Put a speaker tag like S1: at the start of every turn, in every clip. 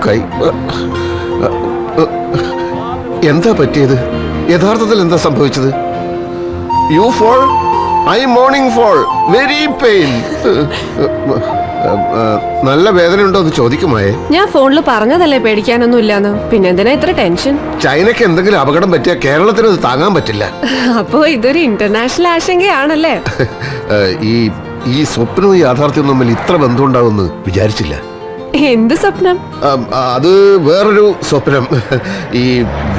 S1: ബ്ലോക്കായി. എന്താ പറ്റിയത്? യഥാർത്ഥത്തിൽ എന്താ സംഭവിച്ചത്? You fall, I morning fall, very pain. നല്ല വേദന ഉണ്ടോ എന്ന് ചോദിക്കുമായേ.
S2: ഞാൻ ഫോണിൽ പറഞ്ഞതല്ലേ പേടിക്കാനൊന്നും ഇല്ലാന്ന്, പിന്നെ എന്തിനാ ഇത്ര ടെൻഷൻ?
S1: ചൈനക്ക് എന്തെങ്കിലും അപകടം പറ്റിയാൽ കേരളത്തിന് അത് താങ്ങാൻ പറ്റില്ല.
S2: അപ്പോ ഇതൊരു ഇന്റർനാഷണൽ ആശങ്കയാണല്ലേ?
S1: ഈ സ്വപ്നവും യാഥാർത്ഥ്യവും തമ്മിൽ ഇത്ര ബന്ധമുണ്ടാവുമെന്ന് വിചാരിച്ചില്ല.
S2: എന്ത് സ്വപ്നം?
S1: അത് വേറൊരു സ്വപ്നം. ഈ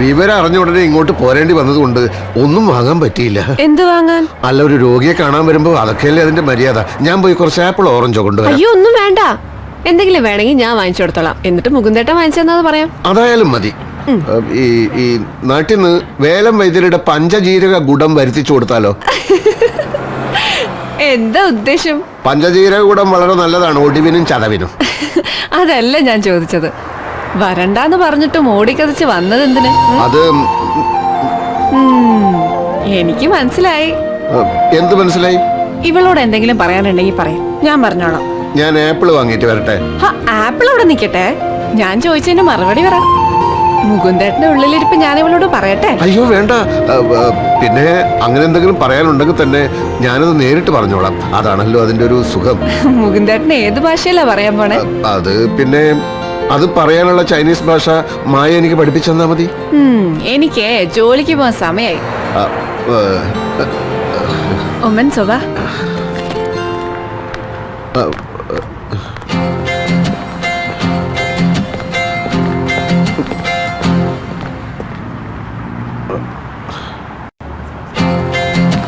S1: വിവരം അറിഞ്ഞ ഉടനെ ഇങ്ങോട്ട് പോരേണ്ടി വന്നതുകൊണ്ട് ഒന്നും വാങ്ങാൻ പറ്റിയില്ല.
S2: എന്ത് വാങ്ങാൻ?
S1: അല്ല, ഒരു രോഗിയെ കാണാൻ വരുമ്പോ അതൊക്കെയല്ലേ അതിന്റെ മര്യാദ. ഞാൻ പോയി കുറച്ച് ആപ്പിൾ ഓറഞ്ചോ കൊണ്ടുവരാം.
S2: അയ്യോ, ഒന്നും വേണ്ട. എന്തെങ്കിലും വേണമെങ്കിൽ ഞാൻ വാങ്ങിച്ചു കൊടുത്തോളാം. എന്നിട്ട് മുകുന്ദേട്ടൻ വാങ്ങിച്ചെന്നാ പറയാം.
S1: അതായാലും മതി. ഈ നാട്ടിൽ നിന്ന് വേലം വൈദ്യരുടെ പഞ്ചജീരക ഗുണം വരുത്തിച്ചു കൊടുത്താലോ?
S2: എന്താ ഉദ്ദേശം?
S1: പഞ്ചജീരക ഗുണം വളരെ നല്ലതാണ് ഒടിവിനും ചതവിനും.
S2: അതല്ല ഞാൻ ചോദിച്ചത്. വരണ്ടാന്ന് പറഞ്ഞിട്ടും ഓടിക്കതച്ച് വന്നത് എന്തിന്?
S1: അത്
S2: എനിക്ക് മനസ്സിലായി.
S1: എന്ത് മനസ്സിലായി?
S2: ഇവളോട് എന്തെങ്കിലും പറയാനുണ്ടെങ്കിൽ പറയാം, ഞാൻ പറഞ്ഞോളാം.
S1: ഞാൻ ആപ്പിൾ വാങ്ങിയിട്ട് വരട്ടെ?
S2: ആപ്പിൾ അവിടെ നിക്കട്ടെ, ഞാൻ ചോദിച്ചതിന് മറുപടി പറ. മുകുന്ദേട്ടന്റെ ഉള്ളിലിരിപ്പ് ഞാൻ ഇവളോട് പറയട്ടെ?
S1: അയ്യോ വേണ്ട. പിന്നെ അങ്ങനെ എന്തെങ്കിലും പറയാനുണ്ടെങ്കിൽ തന്നെ ഞാനത് നേരിട്ട് പറഞ്ഞോളാം. അതാണല്ലോ അതിന്റെ ഒരു സുഖം.
S2: മുകുന്ദേട്ടൻ ഏത് ഭാഷയിലാ പറയാൻ പോണേ?
S1: അത് പിന്നെ അത് പറയാനുള്ള ചൈനീസ് ഭാഷ മായ എനിക്ക് പഠിപ്പിച്ചു തന്നാ മതി.
S2: എനിക്ക് ജോലിക്ക് പോകാൻ സമയായി. ഒമൻ സോബ.